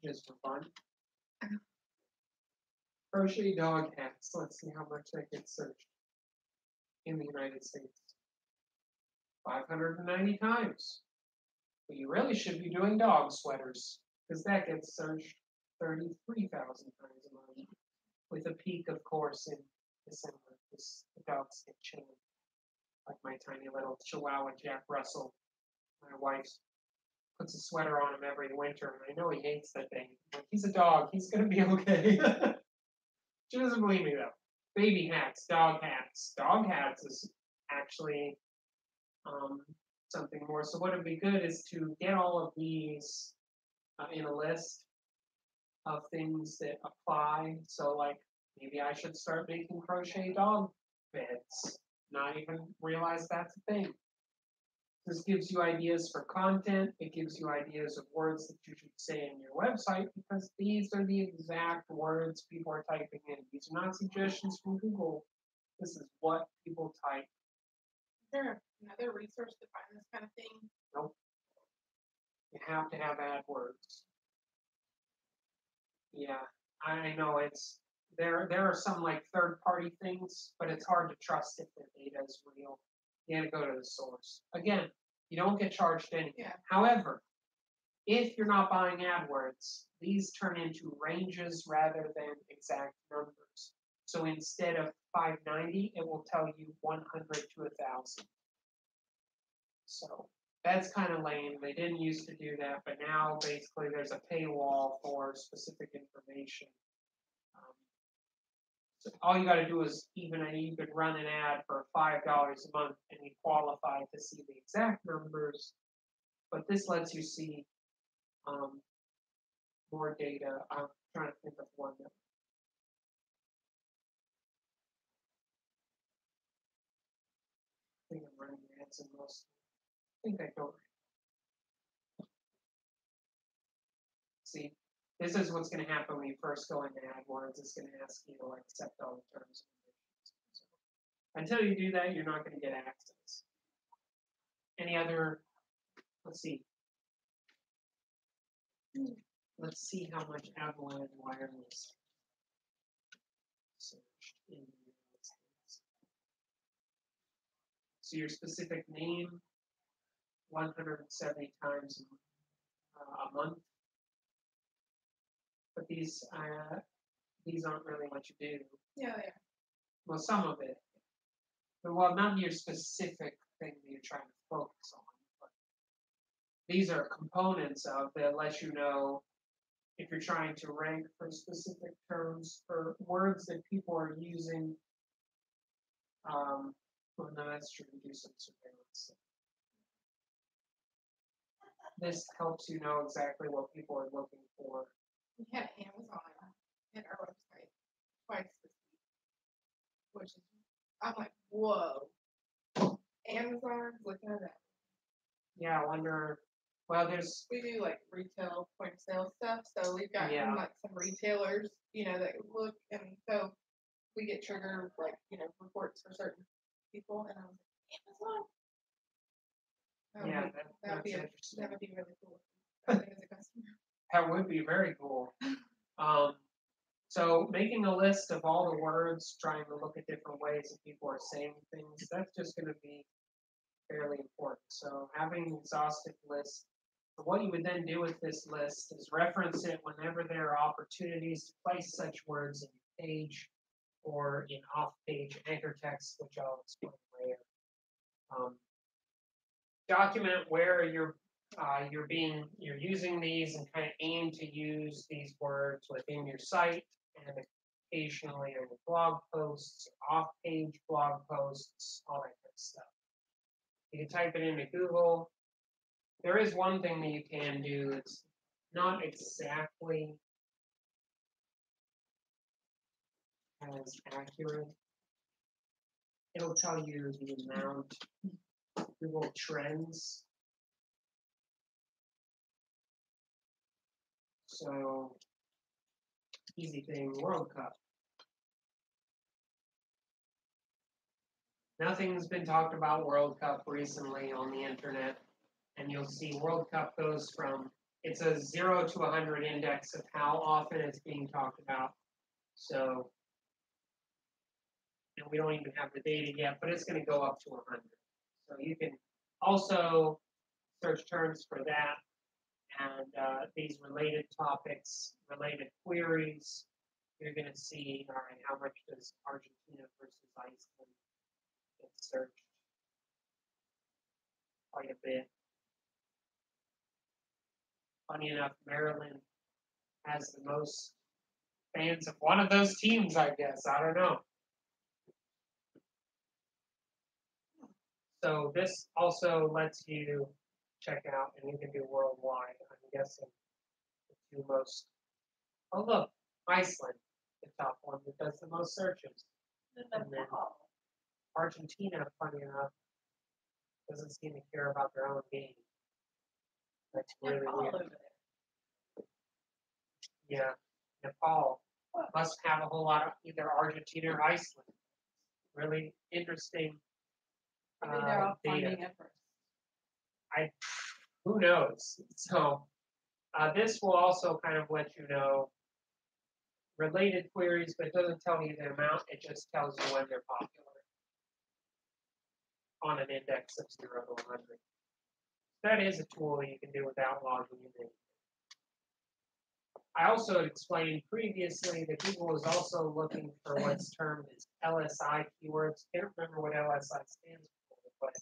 Just for fun. Crochet dog hats. Let's see how much that gets searched in the United States. 590 times. But you really should be doing dog sweaters, because that gets searched 33,000 times a month. With a peak, of course, in December, because the dogs get chilly. Like my tiny little Chihuahua Jack Russell. My wife puts a sweater on him every winter, and I know he hates that thing. Like, he's a dog, he's gonna be okay. She doesn't believe me though. Baby hats, dog hats. Dog hats is actually something more. So what would be good is to get all of these in a list of things that apply. So like maybe I should start making crochet dog beds. Not even realize that's a thing. This gives you ideas for content. It gives you ideas of words that you should say in your website, because these are the exact words people are typing in. These are not suggestions from Google. This is what people type. Is there another resource to find this kind of thing? Nope. You have to have AdWords. Yeah, I know it's there are some like third-party things, but it's hard to trust if the data is real. You gotta go to the source. Again, you don't get charged anything. Yeah. However, if you're not buying AdWords, these turn into ranges rather than exact numbers. So instead of 590, it will tell you 100 to 1,000. So that's kind of lame. They didn't used to do that, but now basically there's a paywall for specific information. So all you got to do is you could run an ad for $5 a month and you qualify to see the exact numbers. But this lets you see more data. I'm trying to think of one that. I think I'm running ads in most. I think I don't. See, this is what's going to happen when you first go into AdWords. It's going to ask you to accept all the terms and conditions. So, until you do that, you're not going to get access. Any other? Let's see. Let's see how much AdWords wireless searched in the United States. So your specific name, 170 times a month. But these aren't really what you do. Yeah. Well, some of it. But, well, not your specific thing that you're trying to focus on. But these are components of that let you know if you're trying to rank for specific terms for words that people are using. Well, no, that's true. Do some surveillance. This helps you know exactly what people are looking for. We had Amazon at our website twice this week, which is, I'm like, whoa. Amazon's looking at that. Yeah, I wonder. Well, We do like retail point of sale stuff, so we've got like some retailers, that look, and so we get trigger like reports for certain people, and I was like, Amazon. That would be interesting. That would be really cool. I think as a customer. That would be very cool. So making a list of all the words, trying to look at different ways that people are saying things, that's just going to be fairly important. So having an exhaustive list. What you would then do with this list is reference it whenever there are opportunities to place such words in your page or in off-page anchor text, which I'll explain later. Document where you're using these and kind of aim to use these words within your site and occasionally in your blog posts, off-page blog posts, all that kind of stuff. You can type it into Google. There is one thing that you can do. It's not exactly as accurate. It'll tell you the amount. Google Trends. So, easy thing, World Cup. Nothing's been talked about World Cup recently on the internet. And you'll see World Cup goes from, it's a 0 to 100 index of how often it's being talked about. So, and we don't even have the data yet, but it's going to go up to 100. So you can also search terms for that and these related topics, related queries. You're going to see, all right, how much does Argentina versus Iceland get searched? Quite a bit. Funny enough, Maryland has the most fans of one of those teams, I guess. I don't know. So this also lets you check out, and you can do worldwide. I'm guessing the two most. Oh, look, Iceland, the top one that does the most searches. And then Argentina, funny enough, doesn't seem to care about their own game. That's really weird. Yeah, Nepal must have a whole lot of either Argentina or Iceland. Really interesting Maybe they're all data. funding efforts. Who knows? So this will also kind of let you know related queries, but it doesn't tell you the amount. It just tells you when they're popular on an index of 0 to 100. That is a tool you can do without logging in. I also explained previously that Google is also looking for what's termed as Lsi keywords. Can't remember what Lsi stands for, but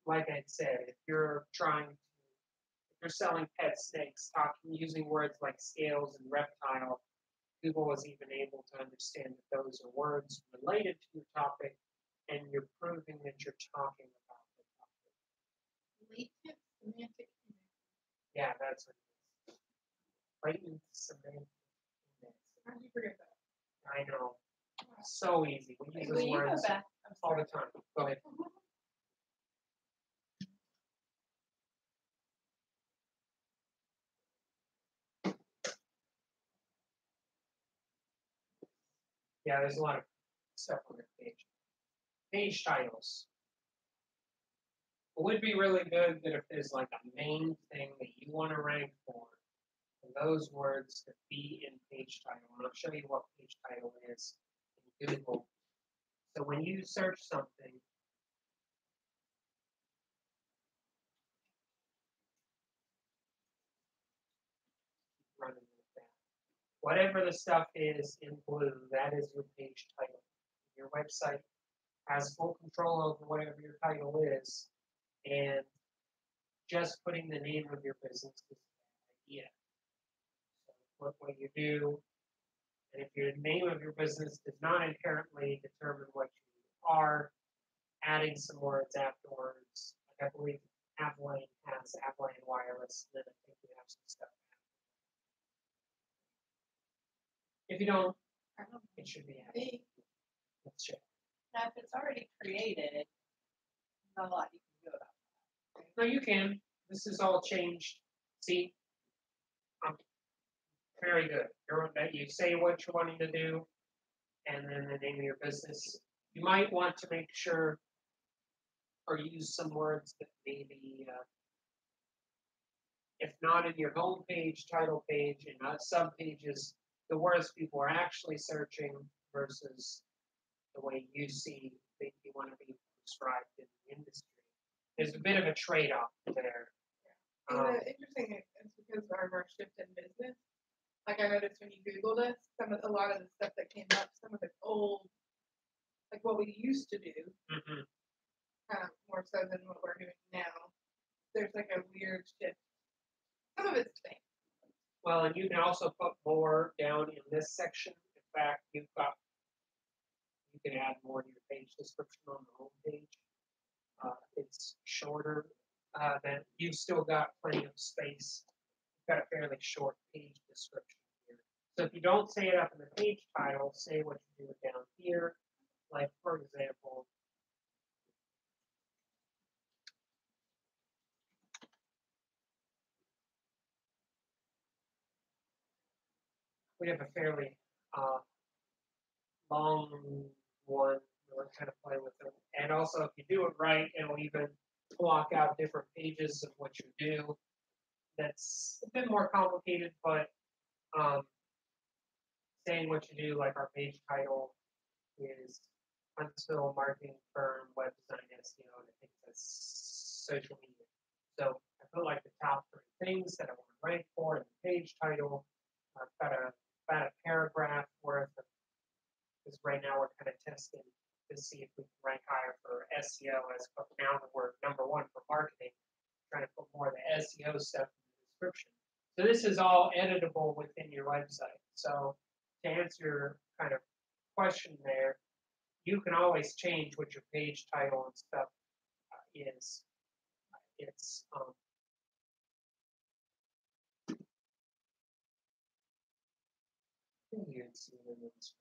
like I said, if you're selling pet snakes, using words like scales and reptile, Google is even able to understand that those are words related to your topic, and you're proving that you're talking about the topic. Latent semantic index. Yeah, that's what it is. Latent semantic index. How did you forget that? I know. So easy. We use Will those you go words back? all the time. Go ahead. Yeah, there's a lot of stuff on the page. Page titles. It would be really good that if there's like a main thing that you want to rank for, and those words to be in page title. And I'll show you what page title is in Google. So when you search something, running with that. Whatever the stuff is in blue, that is your page title. Your website has full control over whatever your title is, and just putting the name of your business is an idea. So what you do, and if your name of your business does not inherently determine what you are, adding some words afterwards. Like I believe Avalane has Avalane Wireless, and then I think we have some stuff. If you don't, it should be Avalane. Let's check. Now, if it's already created, not a lot you can do about that. No, you can. This is all changed. See, very good. You say what you're wanting to do, and then the name of your business. You might want to make sure or use some words that maybe if not in your home page, title page, and sub pages, the words people are actually searching versus the way you see that you want to be described in the industry. There's a bit of a trade-off there. And the interesting thing is because of our shift in business, like I noticed when you Googled us, a lot of the stuff that came up, some of the old, like what we used to do, more so than what we're doing now. There's like a weird shift. Some of it's the same. Well, and you can also put more down in this section. In fact, you can add more to your page description on the home page. It's shorter than you've still got plenty of space. You've got a fairly short page description here. So if you don't say it up in the page title, say what you do down here. Like for example, we have a fairly long one. We're kind of playing with it. And also, if you do it right, it'll even block out different pages of what you do. That's a bit more complicated, but saying what you do, like our page title is Huntsville Marketing Firm Web Design SEO, and I think that's social media. So I feel like the top 3 things that I want to rank for in the page title. I've got about a paragraph worth of, because right now we're kind of testing to see if we can rank higher for SEO as now that we're number 1 for marketing, trying to put more of the SEO stuff in the description. So this is all editable within your website. So to answer your kind of question there, you can always change what your page title and stuff is. It's you can see it in this.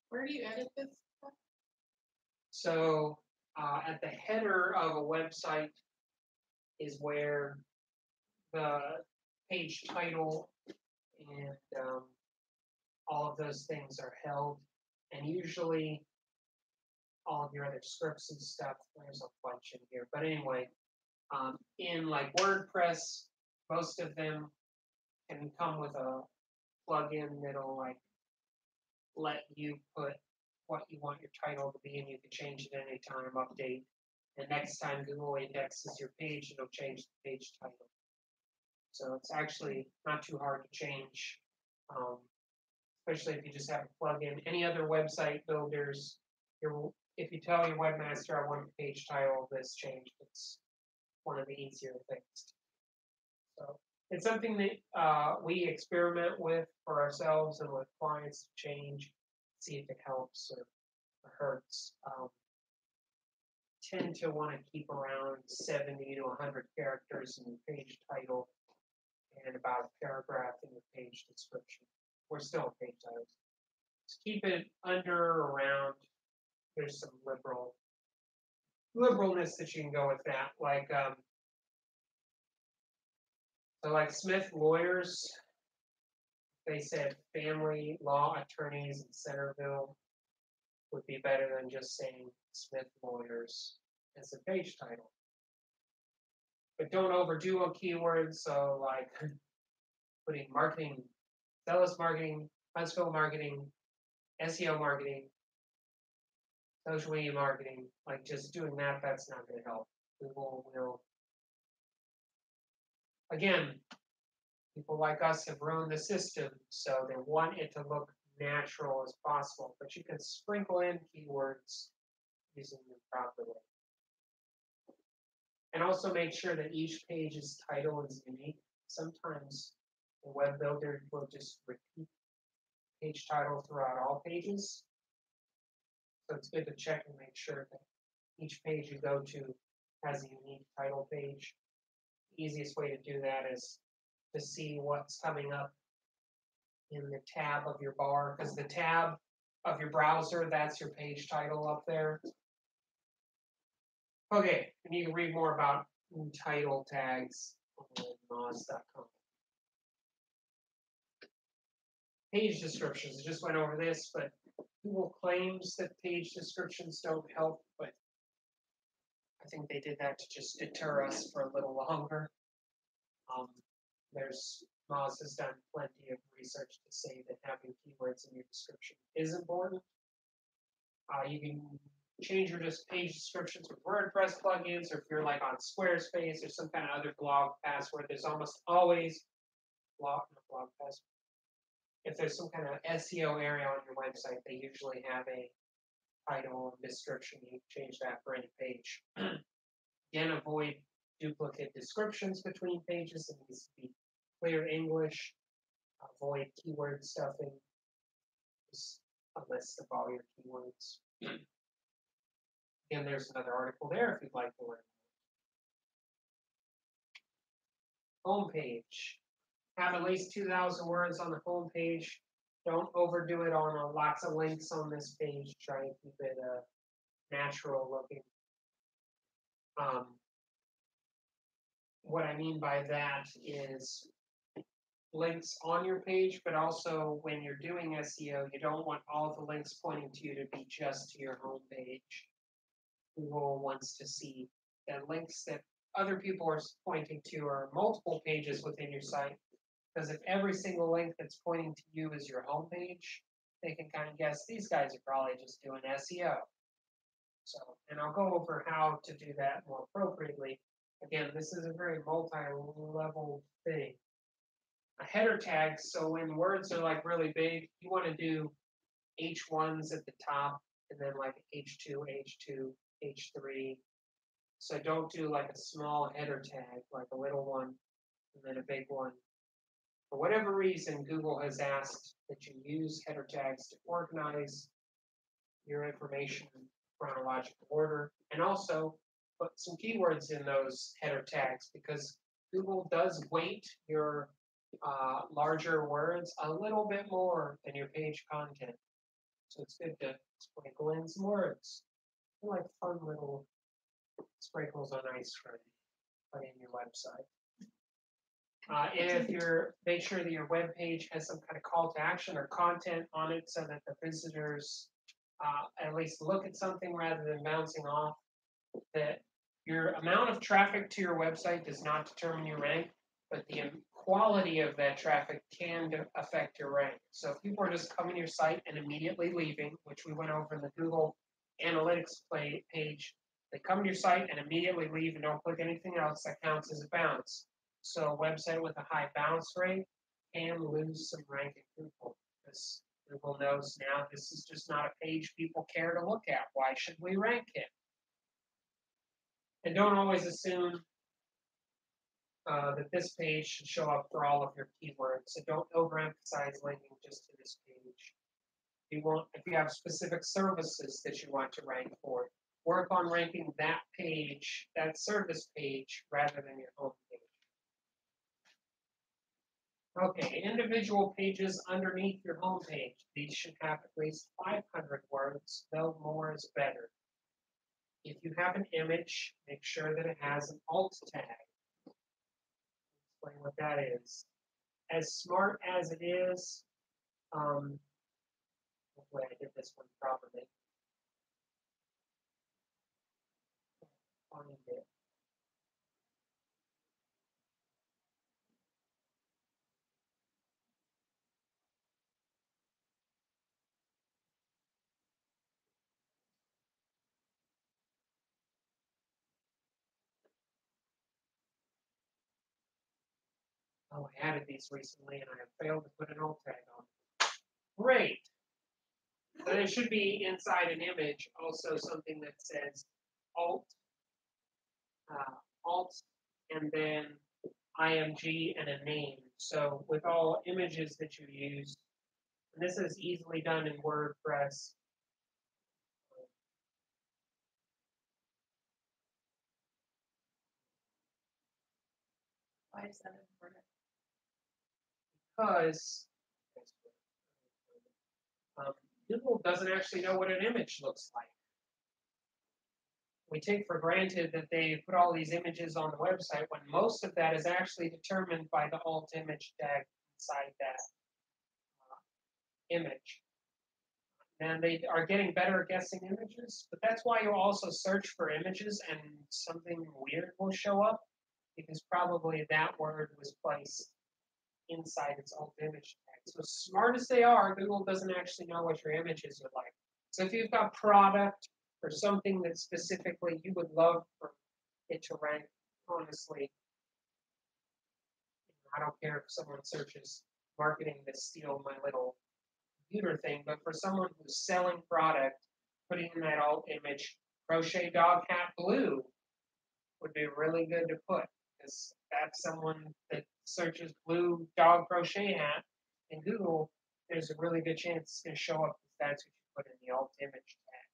Where do you edit this stuff? So at the header of a website is where the page title and all of those things are held. And usually all of your other scripts and stuff, there's a bunch in here. But anyway, in like WordPress, most of them can come with a plugin that'll like let you put what you want your title to be, and you can change it anytime, update. And next time Google indexes your page, it'll change the page title. So it's actually not too hard to change, especially if you just have a plugin. Any other website builders, if you tell your webmaster, I want the page title of this changed, it's one of the easier things. So it's something that we experiment with for ourselves and with clients to change, see if it helps or hurts. Tend to want to keep around 70 to 100 characters in the page title and about a paragraph in the page description. We're still on page titles. Just keep it under or around. There's some liberalness that you can go with that. Like so like Smith Lawyers, they said family law attorneys in Centerville would be better than just saying Smith Lawyers as a page title. But don't overdo on keywords, so like putting marketing, sales marketing, Huntsville marketing, SEO marketing, social media marketing, like just doing that, that's not going to help. Google will, again, people like us have ruined the system, so they want it to look natural as possible, but you can sprinkle in keywords using them properly. And also make sure that each page's title is unique. Sometimes the web builder will just repeat page title throughout all pages. So it's good to check and make sure that each page you go to has a unique title page. The easiest way to do that is to see what's coming up in the tab of your bar, because the tab of your browser, that's your page title up there. Okay, and you can read more about title tags on moz.com. Page descriptions, I just went over this, but Google claims that page descriptions don't help, but I think they did that to just deter us for a little longer. Moz has done plenty of research to say that having keywords in your description is important. You can change your page descriptions with WordPress plugins, or if you're like on Squarespace or some kind of other blog password, there's almost always if there's some kind of SEO area on your website, they usually have a title and description. You can change that for any page. Again, avoid duplicate descriptions between pages. It needs to be clear English. Avoid keyword stuffing. Just a list of all your keywords. Again, there's another article there if you'd like to learn more. Homepage. Have at least 2,000 words on the homepage. Don't overdo it on lots of links on this page. Try and keep it natural looking. What I mean by that is links on your page, but also when you're doing SEO, you don't want all the links pointing to you to be just to your homepage. Google wants to see that links that other people are pointing to are multiple pages within your site. Because if every single link that's pointing to you is your homepage, they can kind of guess these guys are probably just doing SEO. So, and I'll go over how to do that more appropriately. Again, this is a very multi-level thing. A header tag, so when words are like really big, you want to do H1s at the top, and then like H2, H2, H3. So don't do like a small header tag, like a little one, and then a big one. For whatever reason, Google has asked that you use header tags to organize your information in chronological order, and also put some keywords in those header tags, because Google does weight your larger words a little bit more than your page content. So it's good to sprinkle in some words. They're like fun little sprinkles on ice cream put in your website. If you're, make sure that your web page has some kind of call to action or content on it so that the visitors at least look at something rather than bouncing off. That your amount of traffic to your website does not determine your rank, but the quality of that traffic can affect your rank. So if people are just coming to your site and immediately leaving, which we went over in the Google Analytics page, they come to your site and immediately leave and don't click anything else, that counts as a bounce. So a website with a high bounce rate can lose some ranking people, because Google knows now this is just not a page people care to look at. Why should we rank it? And don't always assume that this page should show up for all of your keywords. So don't overemphasize linking just to this page. If you have specific services that you want to rank for, work on ranking that page, that service page, rather than your home page. Okay, individual pages underneath your home page. These should have at least 500 words, though more is better. If you have an image, make sure that it has an alt tag. Explain what that is. As smart as it is, hopefully I did this one properly. Find it. Oh, I added these recently and I have failed to put an alt tag on. Great. So there should be inside an image also something that says alt, and then IMG and a name. So with all images that you use, and this is easily done in WordPress. Why is that important? Because Google doesn't actually know what an image looks like. We take for granted that they put all these images on the website when most of that is actually determined by the alt image tag inside that image. And they are getting better at guessing images, but that's why you'll also search for images and something weird will show up, because probably that word was placed inside its own image tag. So smart as they are, Google doesn't actually know what your images are like. So if you've got product or something that specifically you would love for it to rank, honestly, I don't care if someone searches marketing to steal my little computer thing, but for someone who's selling product, putting in that alt image, crochet dog hat blue would be really good to put, because that's someone that searches blue dog crochet hat in Google, there's a really good chance it's going to show up because that's what you put in the alt image tag.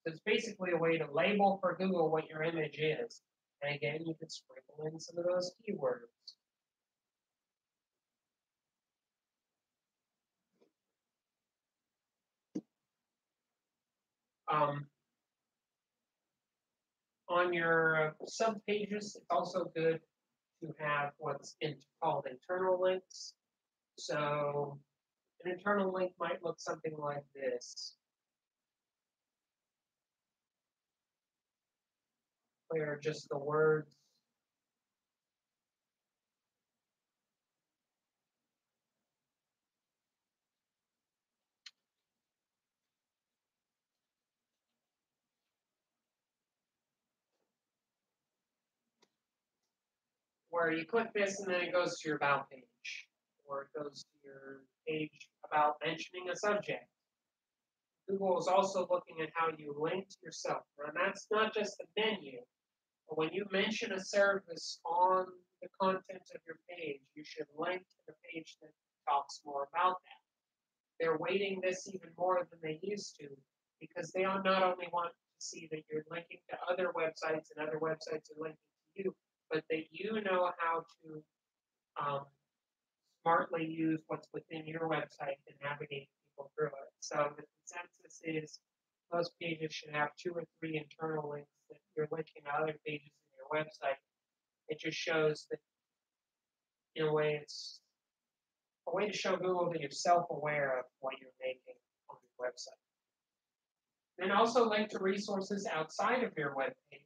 So it's basically a way to label for Google what your image is. And again, you can sprinkle in some of those keywords. On your sub pages, it's also good to have what's called internal links. So an internal link might look something like this, where just the words where you click this and then it goes to your about page, or it goes to your page about mentioning a subject. Google is also looking at how you link to yourself. And that's not just the menu, but when you mention a service on the content of your page, you should link to the page that talks more about that. They're weighting this even more than they used to, because they not only want to see that you're linking to other websites and other websites are linking to you, but that you know how to smartly use what's within your website to navigate people through it. So the consensus is most pages should have 2 or 3 internal links that you're linking to other pages in your website. It just shows that, in a way, it's a way to show Google that you're self-aware of what you're making on your website. Then also link to resources outside of your web page.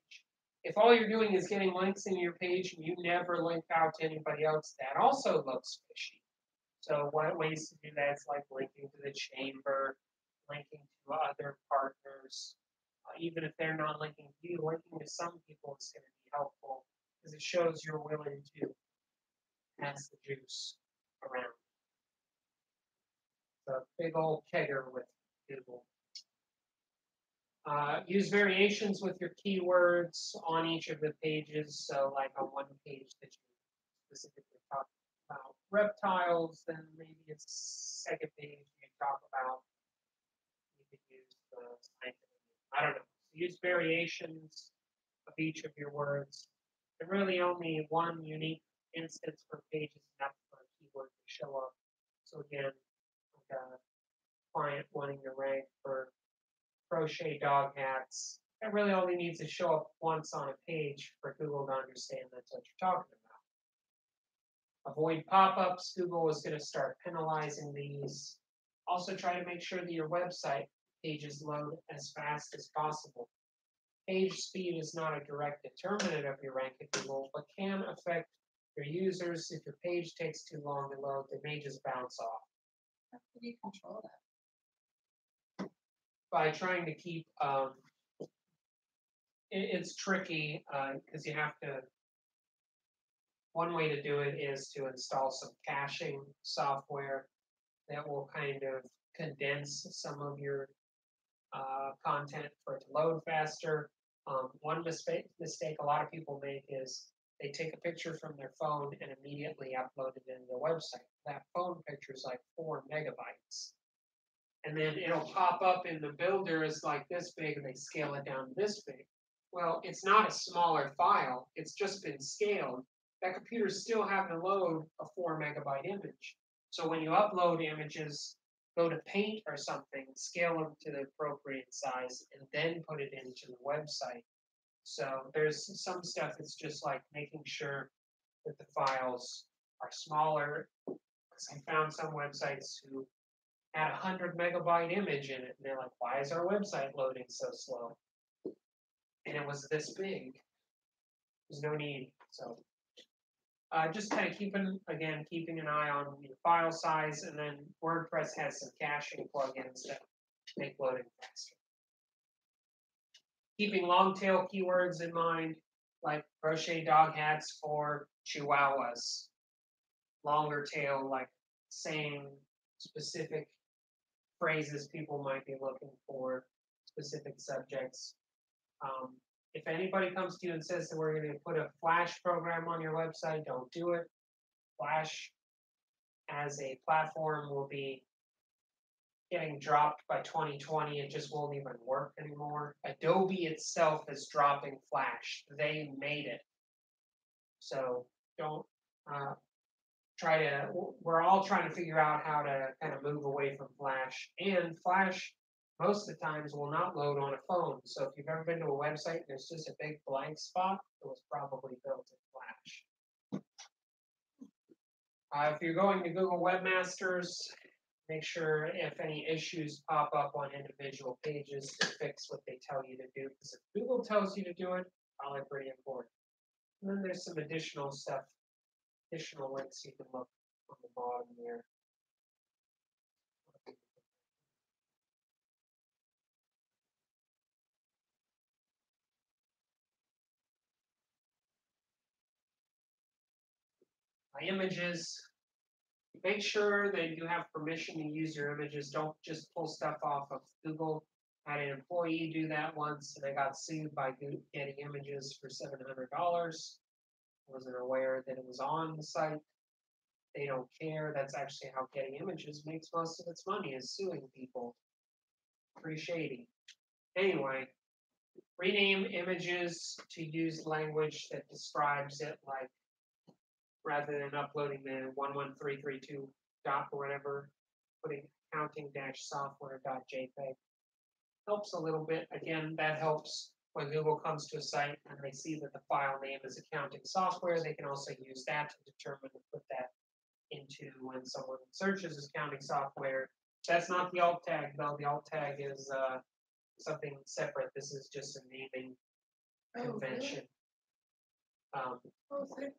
If all you're doing is getting links in your page and you never link out to anybody else, that also looks fishy. So one ways to do that is like linking to the chamber, linking to other partners. Even if they're not linking to you, linking to some people is going to be helpful because it shows you're willing to pass the juice around. The big old kegger with Google. Use variations with your keywords on each of the pages. So like on one page that you specifically talk about reptiles, then maybe it's second page you talk about, you could use the scientific, I don't know. So use variations of each of your words. And really only one unique instance per page is enough for a keyword to show up. So again, like a client wanting to rank for crochet dog hats, that really only needs to show up once on a page for Google to understand that's what you're talking about. Avoid pop-ups. Google is going to start penalizing these. Also try to make sure that your website pages load as fast as possible. Page speed is not a direct determinant of your rank at Google, but can affect your users. If your page takes too long to load, they may just bounce off. How can you control that? By trying to keep, it's tricky because you have to, one way to do it is to install some caching software that will kind of condense some of your content for it to load faster. One mistake a lot of people make is they take a picture from their phone and immediately upload it into the website. That phone picture is like 4 megabytes. And then it'll pop up in the builder as like this big, and they scale it down to this big. Well, it's not a smaller file. It's just been scaled. That computer's still having to load a 4 megabyte image. So when you upload images, go to Paint or something, scale them to the appropriate size, and then put it into the website. So there's some stuff that's just like making sure that the files are smaller. Because I found some websites who had 100 MB image in it, and they're like, why is our website loading so slow? And it was this big. There's no need. So just kind of keeping an eye on your file size, and then WordPress has some caching plugins that make loading faster. Keeping long tail keywords in mind, like crochet dog hats for chihuahuas. Longer tail, like saying specific phrases people might be looking for, specific subjects. If anybody comes to you and says that we're going to put a Flash program on your website, don't do it. Flash as a platform will be getting dropped by 2020. It just won't even work anymore. Adobe itself is dropping Flash. They made it. So don't we're all trying to figure out how to kind of move away from Flash. And Flash, most of the times, will not load on a phone. So if you've ever been to a website and there's just a big blank spot, it was probably built in Flash. If you're going to Google Webmasters, make sure if any issues pop up on individual pages to fix what they tell you to do. Because if Google tells you to do it, probably pretty important. And then there's some additional stuff, additional links you can look on the bottom there. Images. Make sure that you have permission to use your images. Don't just pull stuff off of Google. I had an employee do that once, and I got sued by getting images for $700. I wasn't aware that it was on the site. They don't care. That's actually how Getting Images makes most of its money, is suing people. Pretty shady. Anyway, rename images to use language that describes it, like rather than uploading the 11332 dot or whatever, putting accounting-software.jpg helps a little bit. Again, that helps when Google comes to a site and they see that the file name is accounting software. They can also use that to determine to put that into when someone searches accounting software. That's not the alt tag, though. The alt tag is something separate. This is just a naming convention. Really?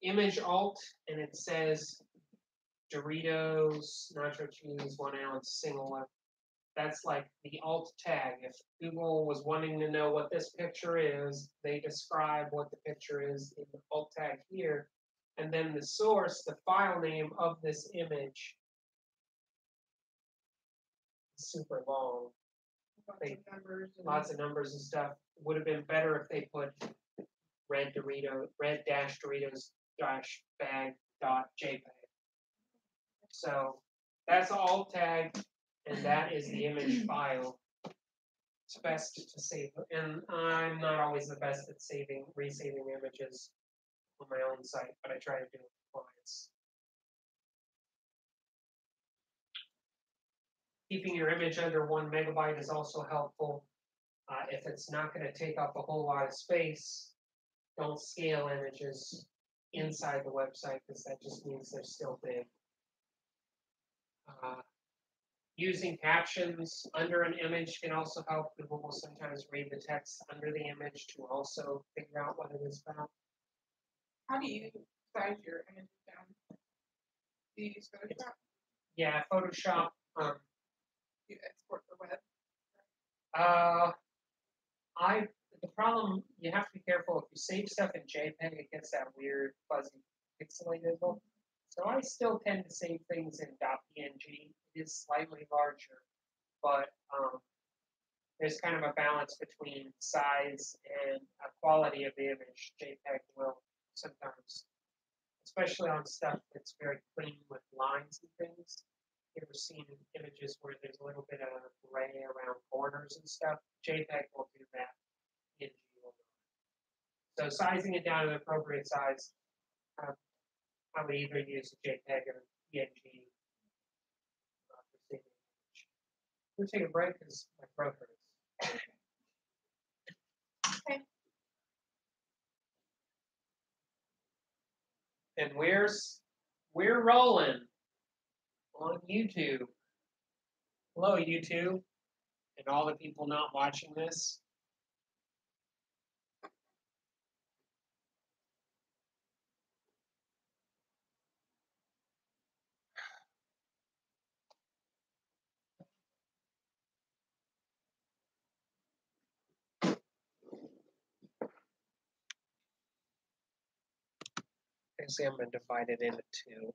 Image alt, and it says Doritos, nacho cheese, 1 ounce, single one. That's like the alt tag. If Google was wanting to know what this picture is, they describe what the picture is in the alt tag here. And then the source, the file name of this image, is super long. Lots of numbers and stuff. Would have been better if they put red-Doritos-bag.jpg. So that's an alt tag, and that is the image file. It's best to save, and I'm not always the best at resaving images on my own site, but I try to do it with clients. Keeping your image under 1 MB is also helpful. If it's not going to take up a whole lot of space, don't scale images inside the website, because that just means they're still big. Using captions under an image can also help. People will sometimes read the text under the image to also figure out what it is about. How do you size your images down? Do you use Photoshop? Yeah, Photoshop. Do you export the web? The problem, you have to be careful. If you save stuff in JPEG, it gets that weird, fuzzy, pixelated look. So I still tend to save things in .png. It is slightly larger, but there's kind of a balance between size and quality of the image. JPEG will sometimes, especially on stuff that's very clean with lines and things. You ever seen images where there's a little bit of gray around corners and stuff? JPEG will do that. So sizing it down to the appropriate size, I would either use a JPEG or PNG. We'll take a break because my throat hurts. Okay. And we're rolling on YouTube. Hello, YouTube, and all the people not watching this. Actually, I'm going to divide it into two.